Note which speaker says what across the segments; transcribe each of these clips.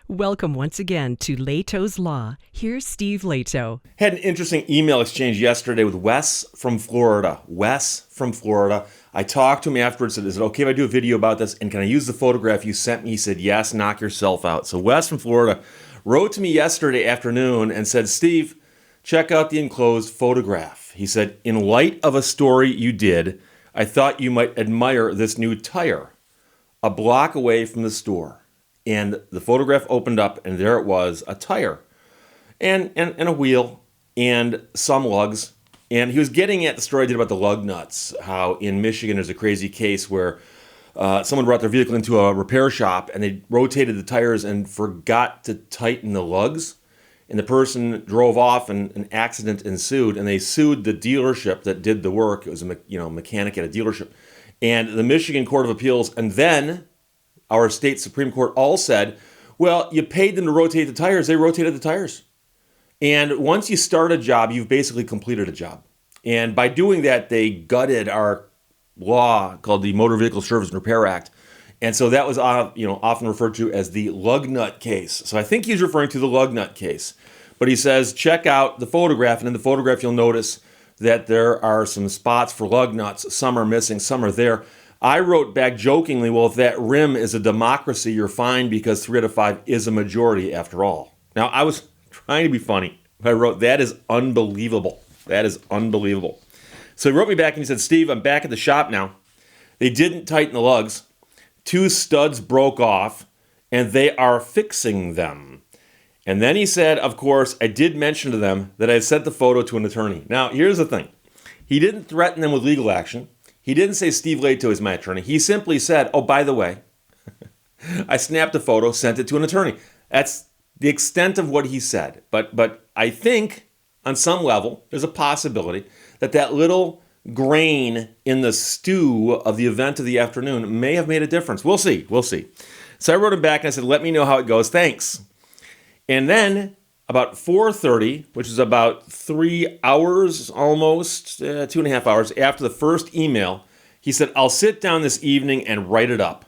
Speaker 1: Welcome once again to Lehto's Law. Here's Steve Lehto.
Speaker 2: Had an interesting email exchange yesterday with Wes from Florida. I talked to him afterwards and said, is it okay if I do a video about this? And can I use the photograph you sent me? He said, yes, knock yourself out. So Wes from Florida wrote to me yesterday afternoon and said, Steve, check out the enclosed photograph. He said, in light of a story you did, I thought you might admire this new tire. A block away from the store. And the photograph opened up, and there it was, a tire, and a wheel, and some lugs. And he was getting at the story I did about the Lugnuts, how in Michigan there's a crazy case where someone brought their vehicle into a repair shop, and they rotated the tires and forgot to tighten the lugs. And the person drove off, and an accident ensued, and they sued the dealership that did the work. It was a mechanic at a dealership. And the Michigan Court of Appeals, and then our state Supreme Court all said, well, you paid them to rotate the tires. They rotated the tires. And once you start a job, you've basically completed a job. And by doing that, they gutted our law called the Motor Vehicle Service and Repair Act. And so that was often referred to as the Lugnut case. So I think he's referring to the Lugnut case. But he says, check out the photograph. And in the photograph, you'll notice that there are some spots for lug nuts. Some are missing, some are there. I wrote back jokingly, well, if that rim is a democracy, you're fine because 3 out of 5 is a majority after all. Now, I was trying to be funny. But I wrote, that is unbelievable. That is unbelievable. So he wrote me back and he said, Steve, I'm back at the shop now. They didn't tighten the lugs. 2 studs broke off, and they are fixing them. And then he said, of course, I did mention to them that I had sent the photo to an attorney. Now, here's the thing. He didn't threaten them with legal action. He didn't say Steve Lehto is my attorney. He simply said, oh, by the way, I snapped a photo, sent it to an attorney. That's the extent of what he said. But I think on some level, there's a possibility that that little grain in the stew of the event of the afternoon may have made a difference. We'll see. So I wrote him back and I said, let me know how it goes. Thanks. And then about 4:30, which is about 3 hours almost, 2.5 hours after the first email, he said, I'll sit down this evening and write it up.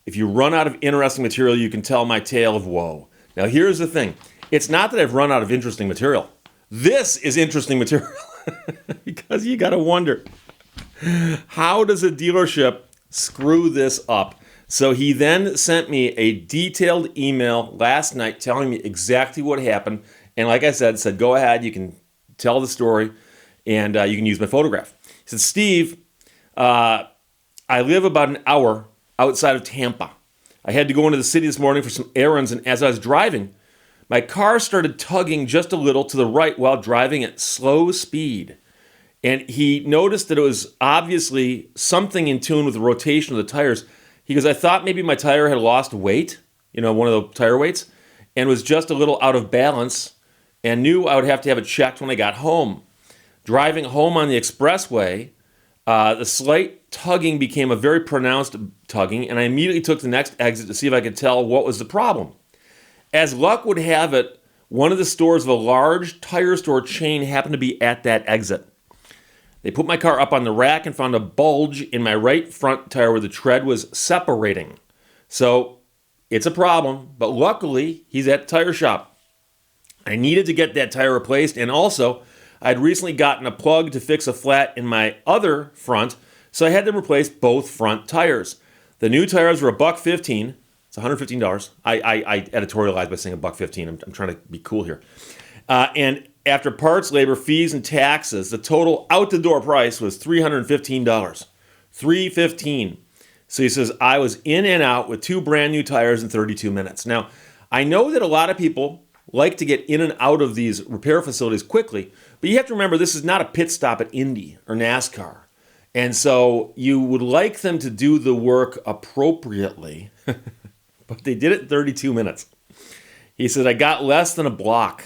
Speaker 2: If you run out of interesting material, you can tell my tale of woe. Now, here's the thing. It's not that I've run out of interesting material. This is interesting material because you got to wonder, how does a dealership screw this up? So he then sent me a detailed email last night telling me exactly what happened. And like I said, go ahead, you can tell the story, and you can use my photograph. He said, Steve, I live about an hour outside of Tampa. I had to go into the city this morning for some errands, and as I was driving, my car started tugging just a little to the right while driving at slow speed. And he noticed that it was obviously something in tune with the rotation of the tires. He goes, I thought maybe my tire had lost weight, one of the tire weights, and was just a little out of balance and knew I would have to have it checked when I got home. Driving home on the expressway, the slight tugging became a very pronounced tugging, and I immediately took the next exit to see if I could tell what was the problem. As luck would have it, one of the stores of a large tire store chain happened to be at that exit. They put my car up on the rack and found a bulge in my right front tire where the tread was separating. So it's a problem, but luckily he's at the tire shop. I needed to get that tire replaced, and also I'd recently gotten a plug to fix a flat in my other front, so I had to replace both front tires. The new tires were $115. It's $115. I editorialized by saying $115. I'm trying to be cool here. And after parts, labor, fees, and taxes, the total out-the-door price was $315. $315. So he says, I was in and out with 2 brand new tires in 32 minutes. Now, I know that a lot of people like to get in and out of these repair facilities quickly, but you have to remember this is not a pit stop at Indy or NASCAR. And so you would like them to do the work appropriately, but they did it in 32 minutes. He said, I got less than a block.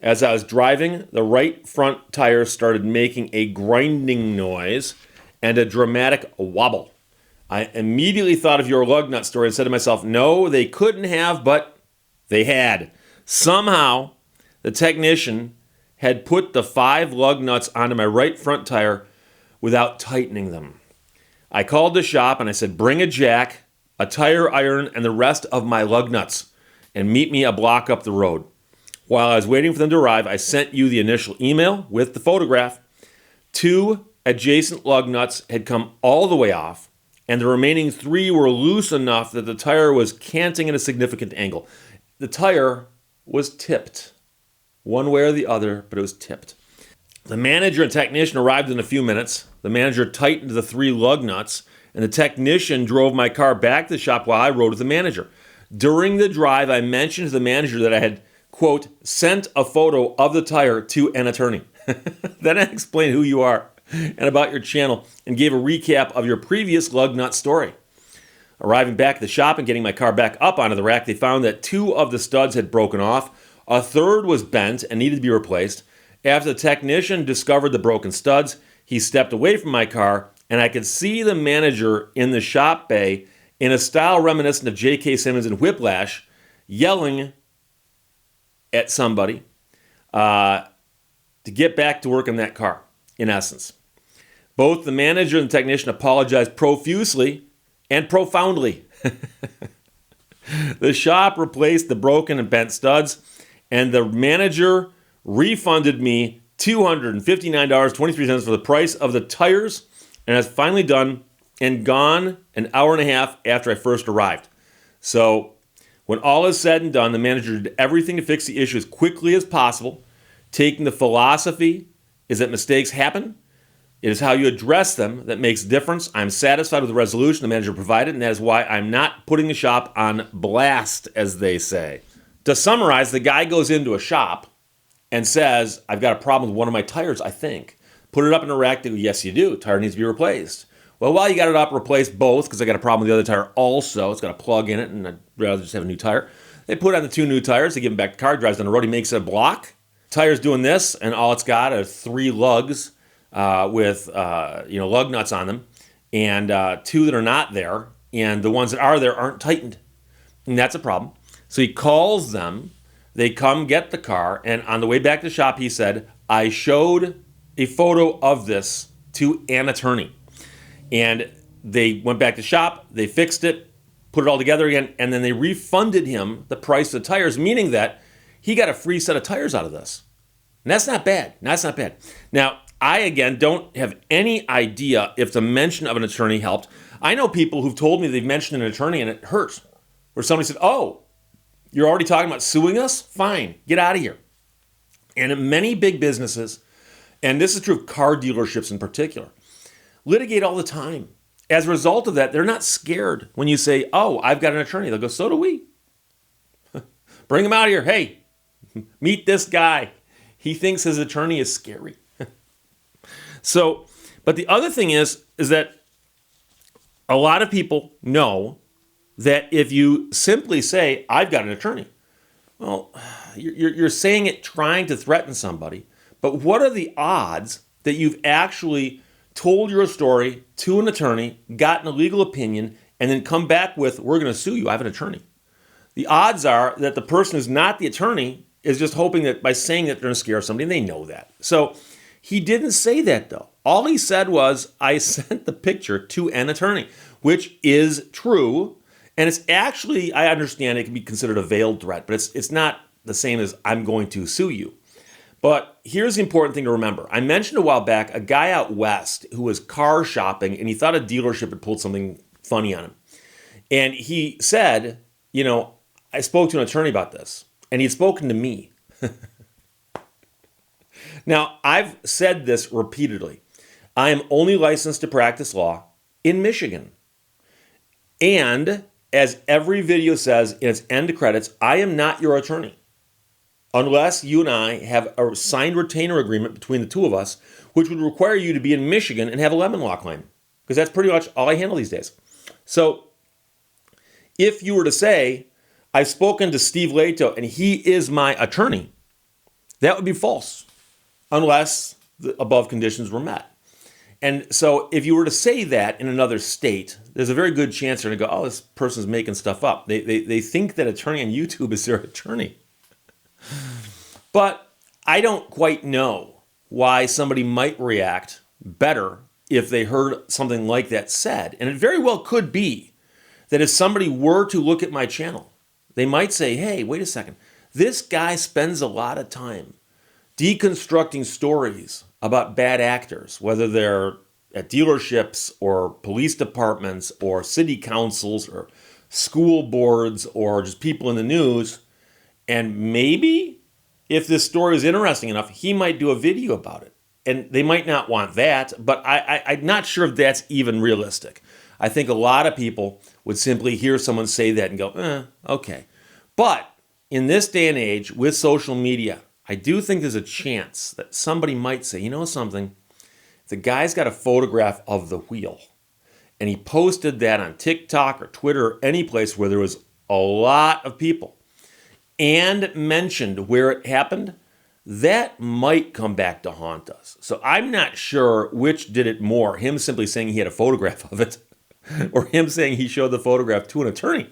Speaker 2: As I was driving, the right front tire started making a grinding noise and a dramatic wobble. I immediately thought of your lug nut story and said to myself, no, they couldn't have, but they had. Somehow, the technician had put the 5 lug nuts onto my right front tire without tightening them. I called the shop and I said, bring a jack, a tire iron, and the rest of my lug nuts. and meet me a block up the road. While I was waiting for them to arrive, I sent you the initial email with the photograph. 2 adjacent lug nuts had come all the way off, and the remaining 3 were loose enough that the tire was canting at a significant angle. The tire was tipped, one way or the other, but it was tipped. The manager and technician arrived in a few minutes. The manager tightened the 3 lug nuts, and the technician drove my car back to the shop while I rode with the manager. During the drive, I mentioned to the manager that I had, quote, sent a photo of the tire to an attorney. Then I explained who you are and about your channel and gave a recap of your previous lug nut story. Arriving back at the shop and getting my car back up onto the rack, they found that 2 of the studs had broken off. A third was bent and needed to be replaced. After the technician discovered the broken studs, he stepped away from my car, and I could see the manager in the shop bay in a style reminiscent of J.K. Simmons and Whiplash, yelling at somebody to get back to work on that car, in essence. Both the manager and the technician apologized profusely and profoundly. The shop replaced the broken and bent studs, and the manager refunded me $259.23 for the price of the tires, and it's finally done and gone an hour and a half after I first arrived. So when all is said and done, the manager did everything to fix the issue as quickly as possible, taking the philosophy is that mistakes happen. It is how you address them that makes a difference. I'm satisfied with the resolution the manager provided, and that is why I'm not putting the shop on blast, as they say. To summarize, the guy goes into a shop and says, I've got a problem with one of my tires, I think. Put it up in a rack. They go, yes, you do. Tire needs to be replaced. Well, you got it up, replace both, because I got a problem with the other tire also. It's got a plug in it, and I'd rather just have a new tire. They put on the 2 new tires. They give him back the car, drives down the road. He makes it a block. Tire's doing this, and all it's got are 3 lugs with lug nuts on them, and 2 that are not there, and the ones that are there aren't tightened. And that's a problem. So he calls them. They come get the car, and on the way back to the shop, he said, I showed a photo of this to an attorney. And they went back to the shop, they fixed it, put it all together again, and then they refunded him the price of the tires, meaning that he got a free set of tires out of this. And that's not bad. That's not bad. Now, I, again, don't have any idea if the mention of an attorney helped. I know people who've told me they've mentioned an attorney and it hurts. Where somebody said, oh, you're already talking about suing us? Fine, get out of here. And in many big businesses, and this is true of car dealerships in particular, litigate all the time. As a result of that, they're not scared when you say, oh, I've got an attorney. They'll go, so do we. Bring him out here. Hey, meet this guy. He thinks his attorney is scary. So, but the other thing is that a lot of people know that if you simply say, I've got an attorney, well, you're saying it trying to threaten somebody, but what are the odds that you've actually told your story to an attorney, gotten a legal opinion, and then come back with, we're going to sue you, I have an attorney? The odds are that the person who's not the attorney is just hoping that by saying that they're going to scare somebody, and they know that. So he didn't say that, though. All he said was, I sent the picture to an attorney, which is true. And it's actually, I understand it can be considered a veiled threat, but it's not the same as I'm going to sue you. But here's the important thing to remember. I mentioned a while back a guy out west who was car shopping, and he thought a dealership had pulled something funny on him. And he said, I spoke to an attorney about this, and he had spoken to me. Now, I've said this repeatedly. I am only licensed to practice law in Michigan. And as every video says in its end credits, I am not your attorney unless you and I have a signed retainer agreement between the two of us, which would require you to be in Michigan and have a lemon law claim, because that's pretty much all I handle these days. So if you were to say, I've spoken to Steve Lehto and he is my attorney, that would be false unless the above conditions were met. And so if you were to say that in another state, there's a very good chance they're going to go, oh, this person's making stuff up. They think that attorney on YouTube is their attorney. But I don't quite know why somebody might react better if they heard something like that said. And it very well could be that if somebody were to look at my channel, They might say, hey, wait a second. This guy spends a lot of time deconstructing stories about bad actors, whether they're at dealerships or police departments or city councils or school boards or just people in the news. And maybe if this story is interesting enough, he might do a video about it. And they might not want that, but I'm not sure if that's even realistic. I think a lot of people would simply hear someone say that and go, okay. But in this day and age with social media, I do think there's a chance that somebody might say, you know something, the guy's got a photograph of the wheel and he posted that on TikTok or Twitter or any place where there was a lot of people and mentioned where it happened, that might come back to haunt us. So I'm not sure which did it more, him simply saying he had a photograph of it or him saying he showed the photograph to an attorney.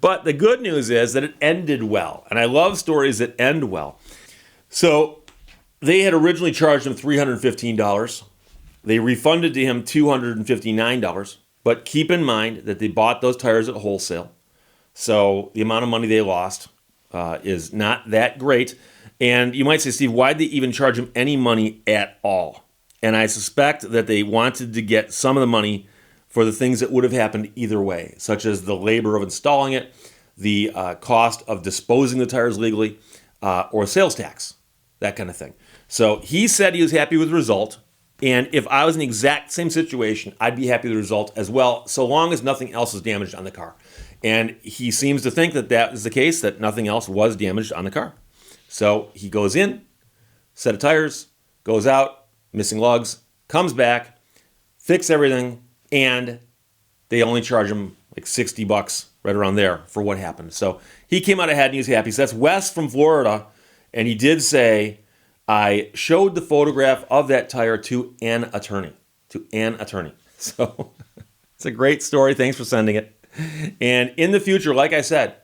Speaker 2: But the good news is that it ended well. And I love stories that end well. So they had originally charged him $315. They refunded to him $259. But keep in mind that they bought those tires at wholesale. So the amount of money they lost is not that great. And you might say, Steve, why'd they even charge him any money at all? And I suspect that they wanted to get some of the money for the things that would have happened either way, such as the labor of installing it, the cost of disposing the tires legally, or sales tax, that kind of thing. So he said he was happy with the result. And if I was in the exact same situation, I'd be happy with the result as well, so long as nothing else is damaged on the car. And he seems to think that that is the case, that nothing else was damaged on the car. So he goes in, set of tires, goes out, missing lugs, comes back, fix everything, and they only charge him like $60 right around there for what happened. So he came out ahead and he was happy. So that's Wes from Florida, and he did say, I showed the photograph of that tire to an attorney. So it's a great story. Thanks for sending it. And in the future, like I said,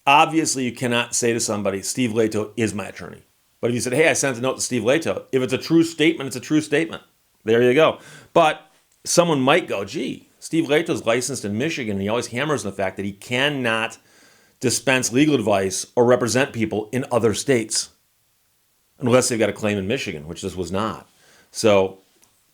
Speaker 2: obviously you cannot say to somebody, Steve Lehto is my attorney. But if you said, hey, I sent a note to Steve Lehto, if it's a true statement, it's a true statement. There you go. But someone might go, gee, Steve Lehto's licensed in Michigan, and he always hammers on the fact that he cannot dispense legal advice or represent people in other states unless they've got a claim in Michigan, which this was not. So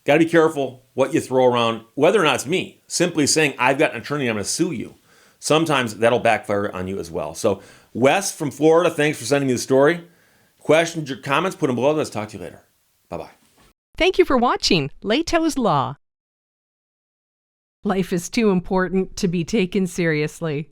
Speaker 2: got to be careful what you throw around, whether or not it's me. Simply saying, I've got an attorney, I'm going to sue you. Sometimes that'll backfire on you as well. So Wes from Florida, thanks for sending me the story. Questions or comments, put them below. Let's talk to you later. Bye-bye.
Speaker 1: Thank you for watching Lehto's Law. Life is too important to be taken seriously.